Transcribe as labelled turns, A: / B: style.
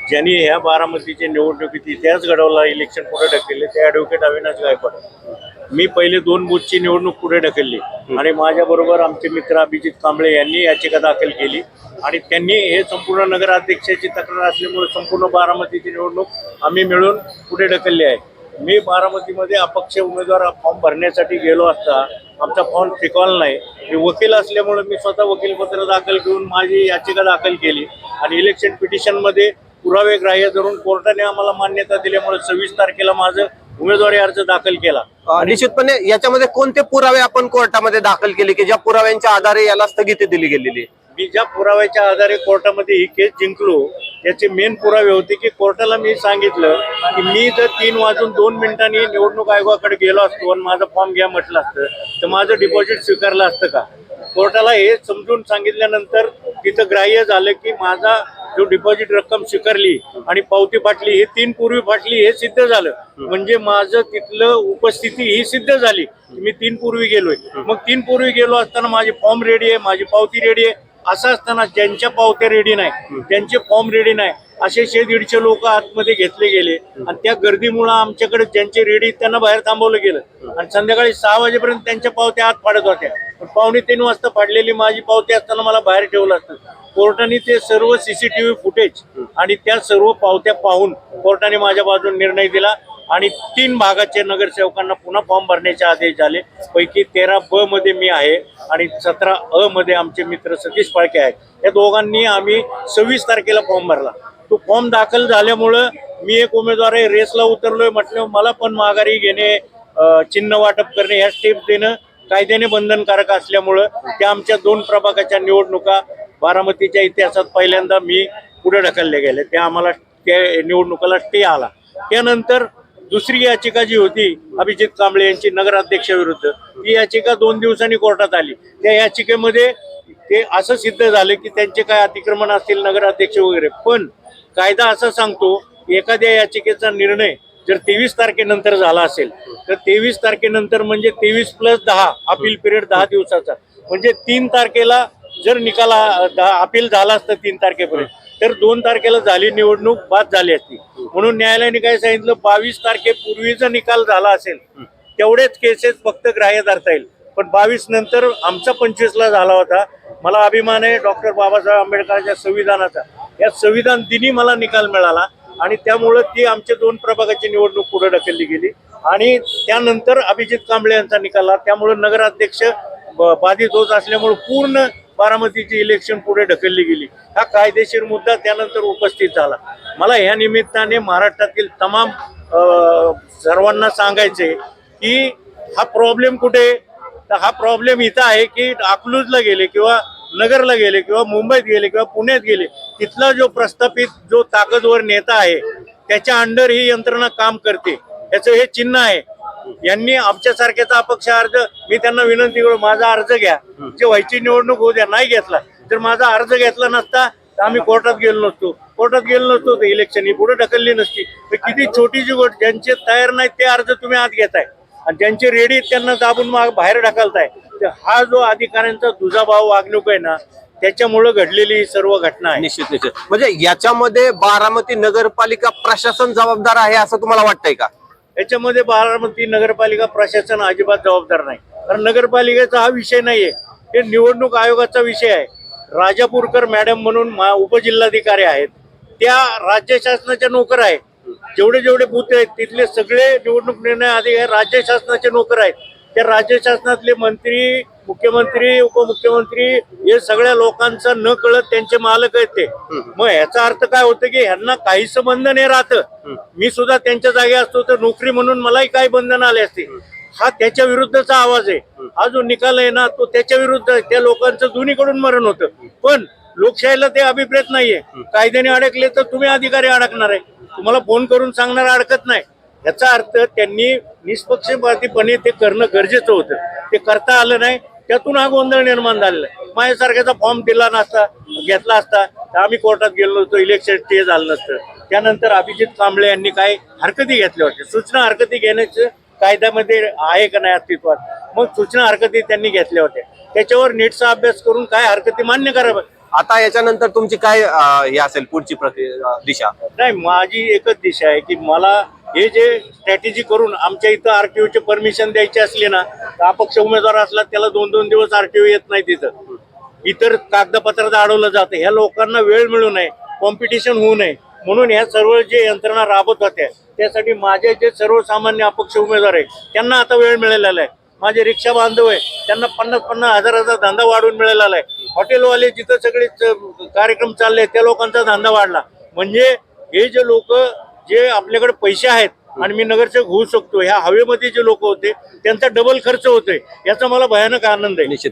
A: ज्यांनी ह्या बारामतीच्या निवडणुकीत इतिहास घडवला, इलेक्शन पुढे ढकलले, ते ॲडव्होकेट अविनाश गायकवाड। मी पहिले 2 बूथची निवडणूक पुढे ढकलली आणि माझ्याबरोबर आमचे मित्र अभिजित कांबळे यांनी याचिका दाखल केली आणि त्यांनी हे संपूर्ण नगराध्यक्षाची तक्रार असल्यामुळे संपूर्ण बारामतीची निवडणूक आम्ही मिळून पुढे ढकलली आहे। मी बारामतीमध्ये अपक्ष उमेदवार फॉर्म भरण्यासाठी गेलो असता आमचा फॉर्म टिकवला नाही। मी वकील असल्यामुळे मी स्वतः वकीलपत्र दाखल करून माझी याचिका दाखल केली आणि इलेक्शन पिटिशनमध्ये पुरावे ग्राह्य धरून कोर्टाने आम्हाला मान्यता दिल्यामुळे 26 तारखेला माझं उमेदवारी अर्ज दाखल केला।
B: निश्चितपणे याच्यामध्ये कोणते पुरावे आपण कोर्टामध्ये दाखल केले की ज्या पुराव्यांच्या आधारे याला स्थगिती दिली गेलेली?
A: मी ज्या पुराव्याच्या आधारे कोर्टामध्ये ही केस जिंकलो त्याचे मेन पुरावे होते की कोर्टाला मी सांगितलं की मी जर 3:02 निवडणूक आयोगाकडे गेलो असतो आणि माझा फॉर्म घ्या म्हटलं असतं तर माझं डिपॉझिट स्वीकारलं असतं का। कोर्टाला हे समजून सांगितल्यानंतर तिथं ग्राह्य झालं की माझा जो डिपॉझिट रक्कम स्वीकारली आणि पावती फाटली, हे 3 पूर्वी फाटली हे सिद्ध झालं। म्हणजे माझं तिथलं उपस्थिती ही सिद्ध झाली। मी 3 पूर्वी गेलोय, मग 3 पूर्वी गेलो असताना माझी फॉर्म रेडी आहे, माझी पावती रेडी आहे, असं असताना ज्यांच्या पावत्या रेडी नाही, त्यांचे फॉर्म रेडी नाही, असे 100-150 लोक आतमध्ये घेतले गेले आणि त्या गर्दीमुळे आमच्याकडे ज्यांचे रेडी त्यांना बाहेर थांबवलं गेलं आणि संध्याकाळी 6 वाजेपर्यंत त्यांच्या पावत्या आत फाडत होत्या। 2:45 वाजता फाडलेली माझी पावती असताना मला बाहेर ठेवलं असतं। कोर्टाने ते सर्व CCTV फुटेज आणि त्या सर्व पावत्या पाहून कोर्टाने माझ्या बाजूने निर्णय दिला आणि 3 भागाचे नगरसेवकांना पुन्हा फॉर्म भरण्याचे आदेश झाले। पैकी 13B मध्ये मी आहे आणि 17A मध्ये आमचे मित्र सतीश फाळके आहेत। या दोघांनी आम्ही 26 तारखेला फॉर्म भरला। तो फॉर्म दाखल झाल्यामुळं मी एक उमेदवार आहे, रेसला उतरलोय म्हटलं मला पण माघारी घेणे, चिन्ह वाटप करणे, ह्या स्टेप देणं कायद्याने बंधनकारक असल्यामुळं त्या आमच्या 2 प्रभागाच्या निवडणुका बारामतीच्या इतिहासात पहिल्यांदा मी पुढे ढकलले गेले। त्या आम्हाला त्या निवडणुकाला स्टे आला। त्यानंतर दुसरी याचिका जी होती अभिजित कांबळे यांची नगराध्यक्षाविरुद्ध, ती याचिका 2 दिवसांनी कोर्टात आली। त्या याचिकेमध्ये ते असं सिद्ध झालं की त्यांचे काय अतिक्रमण असतील नगराध्यक्ष वगैरे, पण कायदा असं सांगतो एखाद्या याचिकेचा निर्णय जर 23 तारखेनंतर झाला असेल तर 23 तारखेनंतर म्हणजे 23 + 10 अपील पिरियड 10 दिवसाचा, म्हणजे 3 तारखेला जर निकाल अपील झाला असतं 3 तारखेपर्यंत तर 2 तारखेला झाली निवडणूक बाद झाली असती। म्हणून न्यायालयाने काय सांगितलं 22 तारखेपूर्वीचा निकाल झाला असेल तेवढेच केसेस फक्त ग्राह्य धरता येईल, पण 22 नंतर आमचा 25ला झाला होता। मला अभिमान आहे डॉक्टर बाबासाहेब आंबेडकरांच्या संविधानाचा, या संविधान दिनी मला निकाल मिळाला आणि त्यामुळं ती आमच्या 2 प्रभागाची निवडणूक पुढे ढकलली गेली आणि त्यानंतर अभिजित कांबळे यांचा निकाल आला। त्यामुळे नगराध्यक्ष बाधित होत असल्यामुळे पूर्ण बारामतीची इलेक्शन पुढे ढकलली गेली। हा कायदेशीर मुद्दा त्यानंतर उपस्थित झाला। मला या निमित्ताने महाराष्ट्रातील तमाम सर्वांना सांगायचे की हा प्रॉब्लेम कुठे, तर हा प्रॉब्लेम इथं आहे की अकलूजला गेले किंवा नगरला गेले किंवा मुंबईत गेले किंवा पुण्यात गेले, तिथला जो प्रस्थापित जो ताकदवर नेता आहे त्याच्या अंडर ही यंत्रणा काम करते, याचं हे चिन्ह आहे। यांनी आमच्यासारख्याचा अपक्ष अर्ज, मी त्यांना विनंती करू माझा अर्ज घ्या, जे व्हायची निवडणूक होऊ द्या, नाही घेतला तर माझा अर्ज घेतला नसता तर आम्ही कोर्टात गेलो नसतो, तर इलेक्शन ही पुढे ढकलली नसती। किती छोटीची गोष्ट, ज्यांचे तयार नाही ते अर्ज तुम्ही आत घेताय आणि ज्यांचे रेडी त्यांना दाबून बाहेर ढकलताय। तर हा जो अधिकाऱ्यांचा दुजाभाव वागणूक आहे ना, त्याच्यामुळे घडलेली ही सर्व घटना आहे।
B: निश्चित म्हणजे याच्यामध्ये बारामती नगरपालिका प्रशासन जबाबदार आहे असं तुम्हाला वाटतंय का?
A: याच्यामध्ये बारामती नगरपालिका प्रशासन अजिबात जबाबदार नाही, कारण नगरपालिकेचा हा विषय नाहीये, हे निवडणूक आयोगाचा विषय आहे। राजापूरकर मॅडम म्हणून उपजिल्हाधिकारी आहेत, त्या राज्य शासनाच्या नोकर आहेत। जेवढे बूथ आहेत तिथले सगळे निवडणूक निर्णय अधिकारी राज्य शासनाचे नोकर आहेत। त्या राज्य शासनातले मंत्री, मुख्यमंत्री, उपमुख्यमंत्री हे सगळ्या लोकांचा न कळत त्यांचे मालक आहेत ते। मग याचा अर्थ काय होतं की ह्यांना काहीच बंधन हे राहतं। मी सुद्धा त्यांच्या जागी असतो तर नोकरी म्हणून मलाही काही बंधन आले असते। हा त्याच्या विरुद्धचा आवाज आहे। हा जो निकाल आहे ना तो त्याच्या विरुद्ध आहे। त्या लोकांचं दोन्हीकडून मरण होतं, पण लोकशाहीला ते अभिप्रेत नाहीये। कायद्याने अडकले तर तुम्ही अधिकारी अडकणार आहे, तुम्हाला फोन करून सांगणार अडकत नाही। याचा अर्थ त्यांनी निष्पक्षपातीपणे ते करणं गरजेचं होतं, ते करता आलं नाही, त्यातून हा गोंधळ निर्माण झालेला आहे। माझ्यासारख्याचा फॉर्म दिला नसता, घेतला असता तर आम्ही कोर्टात गेलो नसतो, इलेक्शन स्टे झालं नसतं। त्यानंतर अभिजित कांबळे यांनी काय हरकती घेतल्या होत्या, सूचना हरकती घेण्याचं कायद्यामध्ये आहे का नाही अस्तित्वात, मग सूचना हरकती त्यांनी घेतल्या होत्या, त्याच्यावर नीटचा अभ्यास करून काय हरकती मान्य करावं।
B: आता याच्यानंतर तुमची काय हे असेल पुढची दिशा?
A: नाही, माझी एकच दिशा आहे की मला हे जे स्ट्रॅटेजी करून आमच्या इथं आरटीओचे परमिशन द्यायची असली ना, तर अपक्ष उमेदवार असला त्याला 2-2 दिवस आरटीओ येत नाही तिथं, इतर कागदपत्रात अडवलं जातं. ह्या लोकांना वेळ मिळू नये, कॉम्पिटिशन होऊ नये म्हणून ह्या सर्व जे यंत्रणा राबत होत्या त्यासाठी माझे जे सर्वसामान्य अपक्ष उमेदवार आहे त्यांना आता वेळ मिळालेला आहे. माझे रिक्षा बांधव आहे त्यांना 50-50 हजाराचा धंदा वाढून मिळालेला आहे. हॉटेलवाले जिथं सगळे कार्यक्रम चालले त्या लोकांचा धंदा वाढला. म्हणजे हे जे लोक जे आपल्याकडे पैसे आहेत आणि मी नगरसेवक होऊ शकतो ह्या हवेमध्ये जे लोक होते त्यांचा डबल खर्च होतोय, याचा मला भयानक आनंद आहे.
B: निश्चित